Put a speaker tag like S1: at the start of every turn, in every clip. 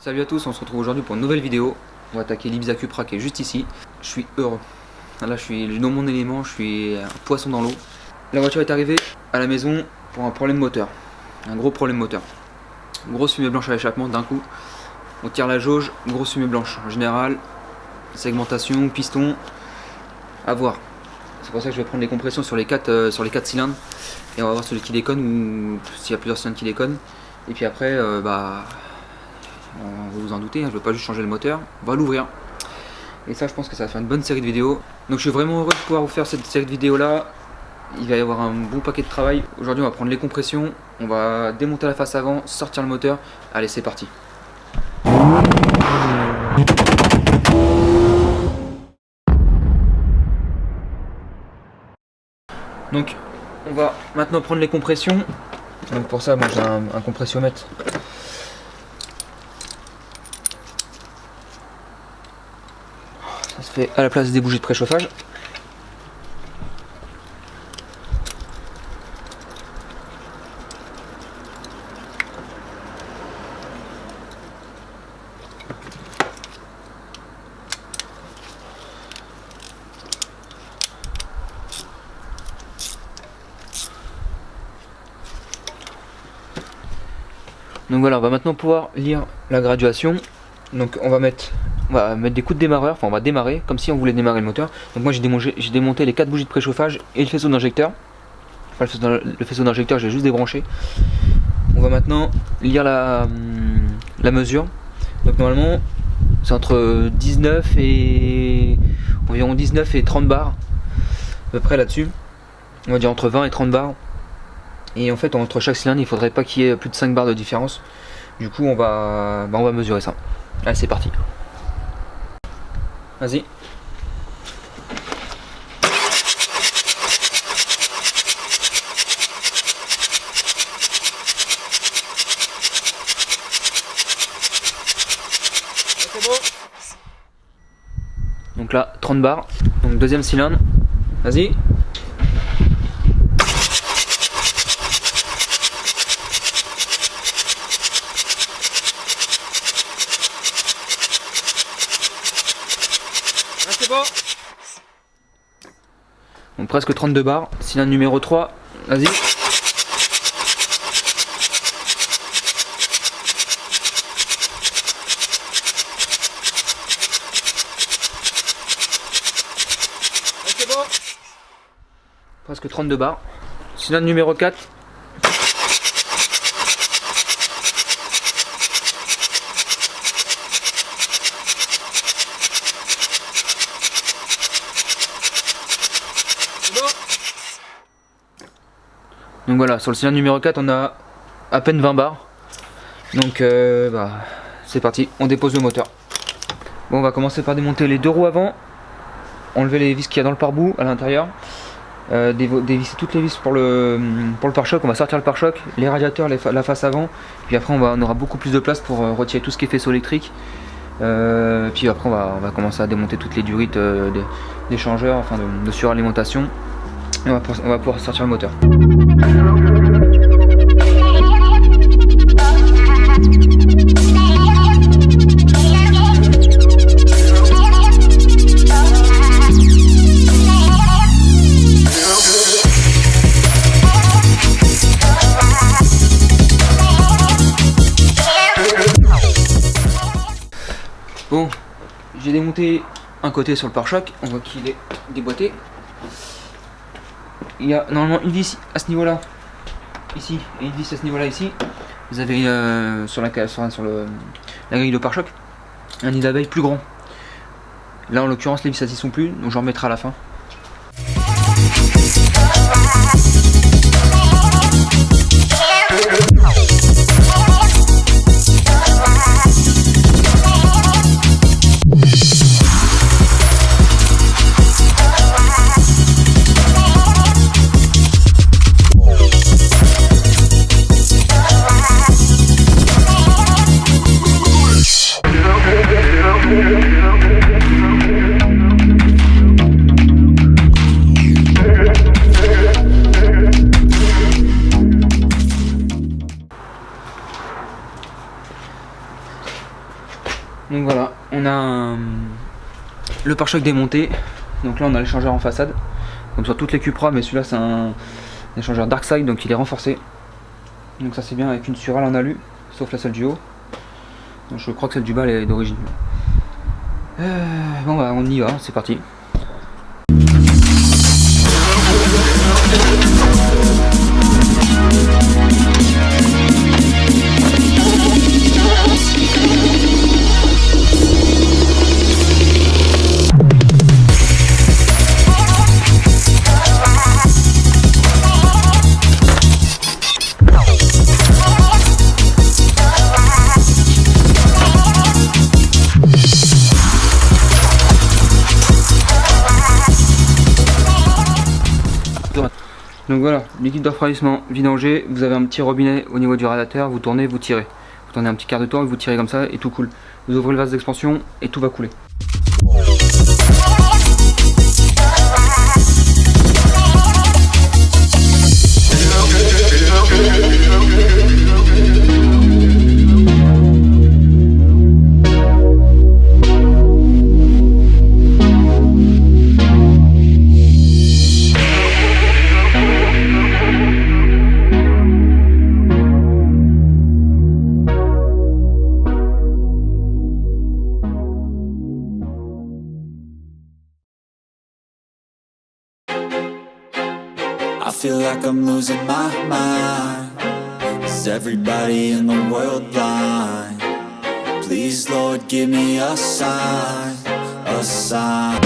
S1: Salut à tous, on se retrouve aujourd'hui pour une nouvelle vidéo. On va attaquer l'Ibiza Cupra qui est juste ici. Je suis heureux. Là je suis dans mon élément, je suis un poisson dans l'eau. La voiture est arrivée à la maison pour un problème moteur. Un gros problème moteur. Grosse fumée blanche à l'échappement d'un coup. On tire la jauge, grosse fumée blanche. En général, segmentation, piston, à voir. C'est pour ça que je vais prendre les compressions sur les 4 cylindres. Et on va voir celui qui déconne ou s'il y a plusieurs cylindres qui déconnent. Et puis après, on va vous en douter, hein, je ne veux pas juste changer le moteur, on va l'ouvrir. Et ça, je pense que ça va faire une bonne série de vidéos. Donc je suis vraiment heureux de pouvoir vous faire cette série de vidéos là. Il va y avoir un bon paquet de travail. Aujourd'hui, on va prendre les compressions, on va démonter la face avant, sortir le moteur. Allez, c'est parti. Donc on va maintenant prendre les compressions. Donc pour ça, moi j'ai un compressiomètre. Ça se fait à la place des bougies de préchauffage. Donc voilà, on va maintenant pouvoir lire la graduation. Donc on va mettre des coups de démarreur, enfin on va démarrer comme si on voulait démarrer le moteur. Donc moi j'ai démonté les 4 bougies de préchauffage et le faisceau d'injecteur. Enfin le faisceau d'injecteur, j'ai juste débranché. On va maintenant lire la mesure. Donc normalement c'est entre 19 et environ 19 et 30 bars à peu près là-dessus. On va dire entre 20 et 30 bars. Et en fait entre chaque cylindre il faudrait pas qu'il y ait plus de 5 bars de différence. Du coup on va mesurer ça. Allez, c'est parti. Vas-y. C'est bon. Donc là 30 bars. Donc deuxième cylindre. Vas-y. Bon. Donc presque 32 bars, cylindre numéro 3, vas-y. C'est bon. Presque 32 bars, cylindre numéro 4. Donc voilà, sur le cylindre numéro 4 on a à peine 20 bars. Donc c'est parti, on dépose le moteur. Bon, on va commencer par démonter les 2 roues avant, enlever les vis qu'il y a dans le pare-boue à l'intérieur, dévisser toutes les vis pour le pare-choc. On va sortir le pare-choc, les radiateurs, la face avant, puis après on aura beaucoup plus de place pour retirer tout ce qui est faisceau électrique. Puis après on va commencer à démonter toutes les durites des changeurs, enfin de suralimentation. Et on va pouvoir sortir le moteur. Bon, j'ai démonté un côté sur le pare-choc, on voit qu'il est déboîté. Il y a normalement une vis à ce niveau là, ici, et une vis à ce niveau là, ici. Vous avez sur la grille de pare-choc un nid d'abeille plus grand. Là en l'occurrence les vis elles y sont plus, donc j'en remettrai à la fin. Donc voilà, on a le pare-choc démonté. Donc là on a l'échangeur en façade, comme sur toutes les Cupra, mais celui-là c'est un échangeur Darkside, donc il est renforcé. Donc ça c'est bien avec une surale en alu, sauf la celle du haut. Donc je crois que celle du bas elle est d'origine. Bon bah on y va, c'est parti. Donc voilà, liquide de refroidissement vidangé, vous avez un petit robinet au niveau du radiateur, vous tournez, vous tirez. Vous tournez un petit quart de tour et vous tirez comme ça et tout coule. Vous ouvrez le vase d'expansion et tout va couler.
S2: I feel like I'm losing my mind. Is everybody in the world blind? Please, Lord, give me a sign, a sign.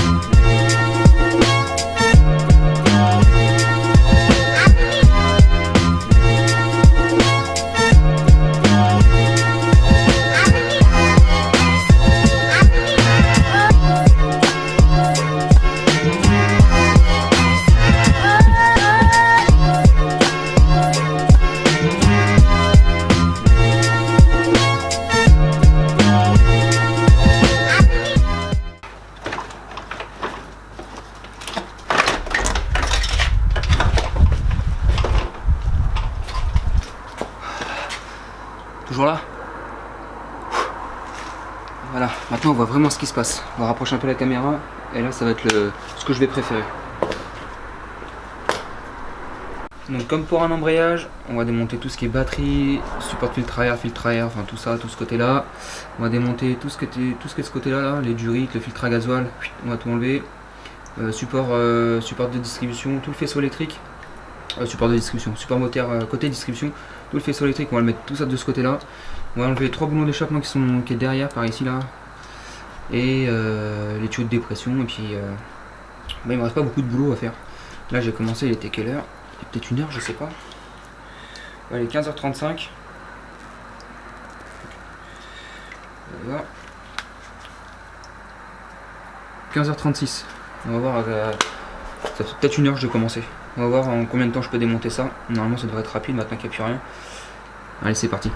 S1: Toujours là. Voilà, maintenant on voit vraiment ce qui se passe. On va rapprocher un peu la caméra et là ça va être ce que je vais préférer. Donc comme pour un embrayage, on va démonter tout ce qui est batterie, support filtre à air, enfin tout ça, tout ce côté là. On va démonter tout ce qui est de ce côté là, les durites, le filtre à gasoil, on va tout enlever. Support de distribution, tout le faisceau électrique. Support de distribution, support moteur côté distribution, tout le faisceau électrique, on va le mettre tout ça de ce côté là. On va enlever les 3 boulons d'échappement qui est derrière par ici là. Et les tuyaux de dépression et puis il me reste pas beaucoup de boulot à faire. Là j'ai commencé, il était quelle heure? Il était peut-être 1h, je sais pas. Allez, 15h35. Voilà. 15h36. On va voir, ça fait peut-être 1h que j'ai commencé. On va voir en combien de temps je peux démonter ça. Normalement ça devrait être rapide maintenant qu'il n'y a plus rien. Allez, c'est parti.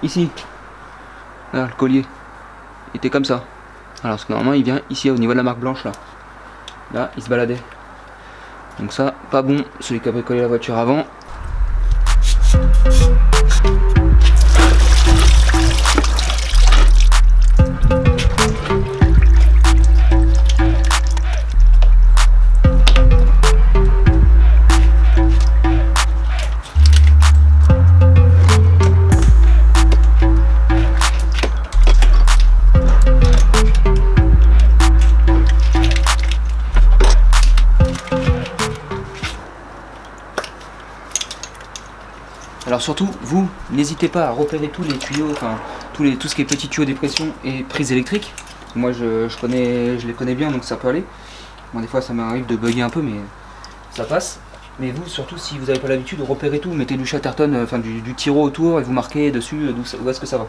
S1: Ici, là, le collier, il était comme ça. Alors, parce que normalement, il vient ici, au niveau de la marque blanche, là. Là, il se baladait. Donc ça, pas bon, celui qui a bricolé la voiture avant. Alors surtout, vous, n'hésitez pas à repérer tous les tuyaux, enfin tout ce qui est petits tuyaux de pression et prises électriques. Moi je les connais bien, donc ça peut aller. Bon, des fois ça m'arrive de bugger un peu, mais ça passe. Mais vous, surtout si vous n'avez pas l'habitude, repérez tout, mettez du Chatterton, enfin du tiro autour et vous marquez dessus où est-ce que ça va.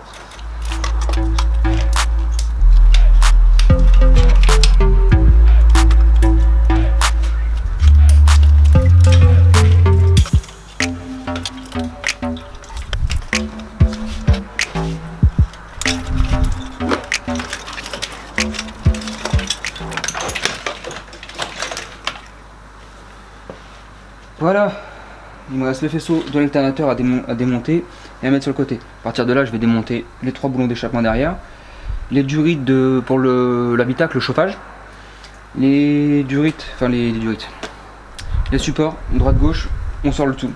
S1: Voilà, il me reste le faisceau de l'alternateur à démonter et à mettre sur le côté. À partir de là, je vais démonter les 3 boulons d'échappement derrière, les durites pour l'habitacle, le chauffage, les supports, droite-gauche, on sort le tout.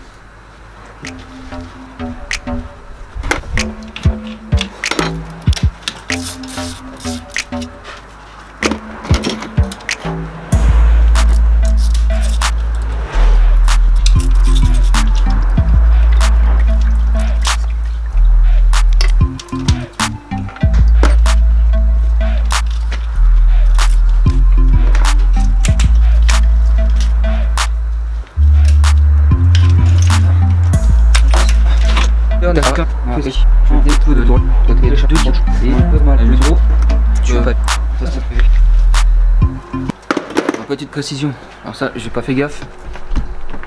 S1: Petite précision, alors ça j'ai pas fait gaffe,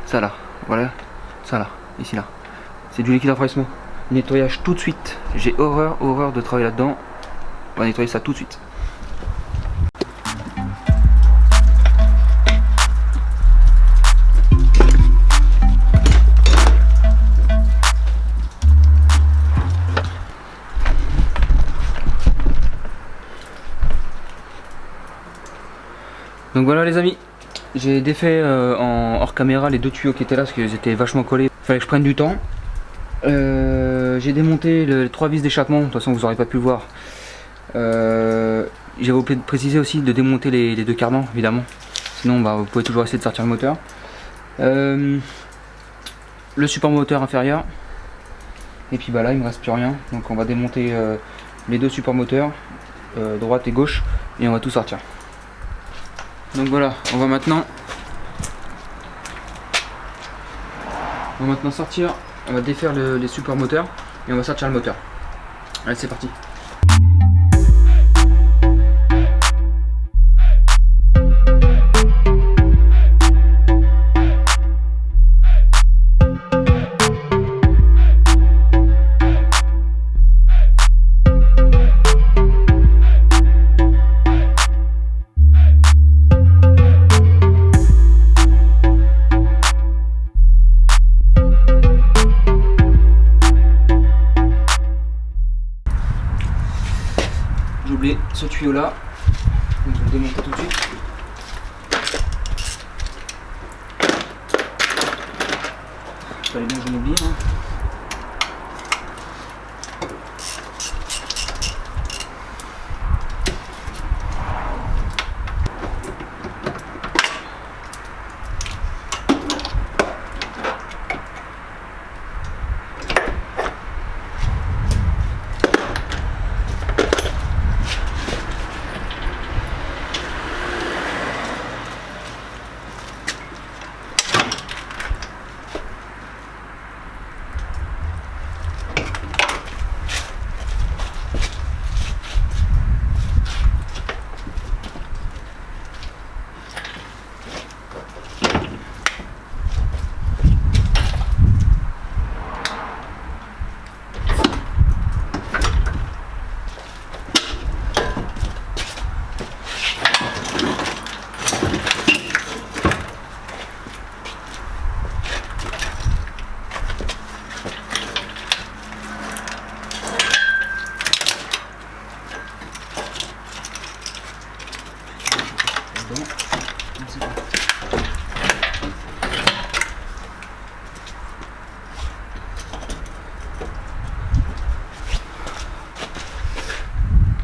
S1: ça là, voilà, ça là, ici là, c'est du liquide refroidissement, nettoyage tout de suite, j'ai horreur de travailler là-dedans, on va nettoyer ça tout de suite. Donc voilà les amis, j'ai défait en hors caméra les 2 tuyaux qui étaient là parce qu'ils étaient vachement collés, fallait que je prenne du temps. J'ai démonté les 3 vis d'échappement, de toute façon vous n'aurez pas pu le voir. J'avais oublié de préciser aussi de démonter les 2 cardans évidemment, sinon vous pouvez toujours essayer de sortir le moteur. Le support moteur inférieur, et puis là il me reste plus rien, donc on va démonter les 2 supports moteurs, droite et gauche, et on va tout sortir. Donc voilà, on va maintenant sortir, on va défaire les supports moteurs et on va sortir le moteur. Allez, c'est parti. J'ai oublié ce tuyau là, donc je vais le démonter tout de suite. Fallait bien que je m'oublie.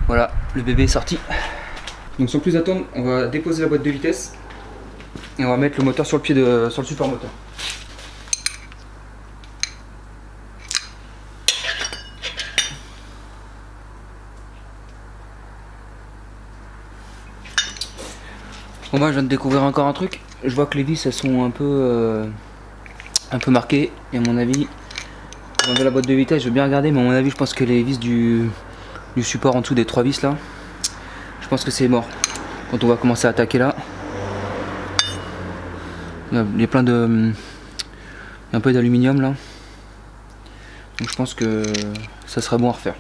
S1: Voilà, le bébé est sorti. Donc sans plus attendre, on va déposer la boîte de vitesse et on va mettre le moteur sur le support moteur. Bon bah je viens de découvrir encore un truc. Je vois que les vis elles sont un peu marquées. Et à mon avis, j'ai enlevé la boîte de vitesse, je vais bien regarder, mais à mon avis je pense que les vis du support en dessous des 3 vis là, je pense que c'est mort. Quand on va commencer à attaquer là, il y a plein de... il y a un peu d'aluminium là. Donc je pense que ça serait bon à refaire.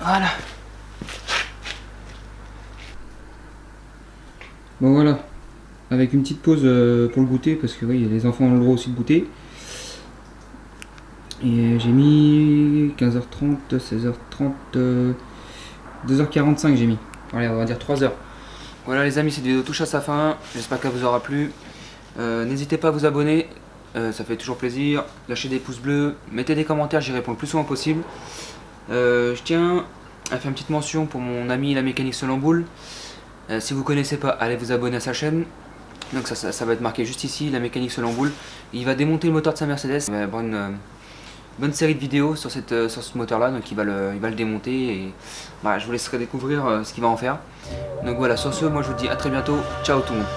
S1: Voilà. Bon voilà, avec une petite pause pour le goûter, parce que oui, les enfants ont le droit aussi de goûter. Et j'ai mis 15h30, 16h30, 2h45 j'ai mis. Allez, on va dire 3h. Voilà les amis, cette vidéo touche à sa fin, j'espère qu'elle vous aura plu. N'hésitez pas à vous abonner, ça fait toujours plaisir. Lâchez des pouces bleus, mettez des commentaires, j'y réponds le plus souvent possible. Je tiens à faire une petite mention pour mon ami la mécanique Solemboule. Si vous connaissez pas, allez vous abonner à sa chaîne. Donc ça va être marqué juste ici, la mécanique Solemboule. Il va démonter le moteur de sa Mercedes. Il va y avoir une bonne série de vidéos sur ce moteur là, donc il va le démonter et voilà, je vous laisserai découvrir ce qu'il va en faire. Donc voilà, sur ce, moi je vous dis à très bientôt, ciao tout le monde.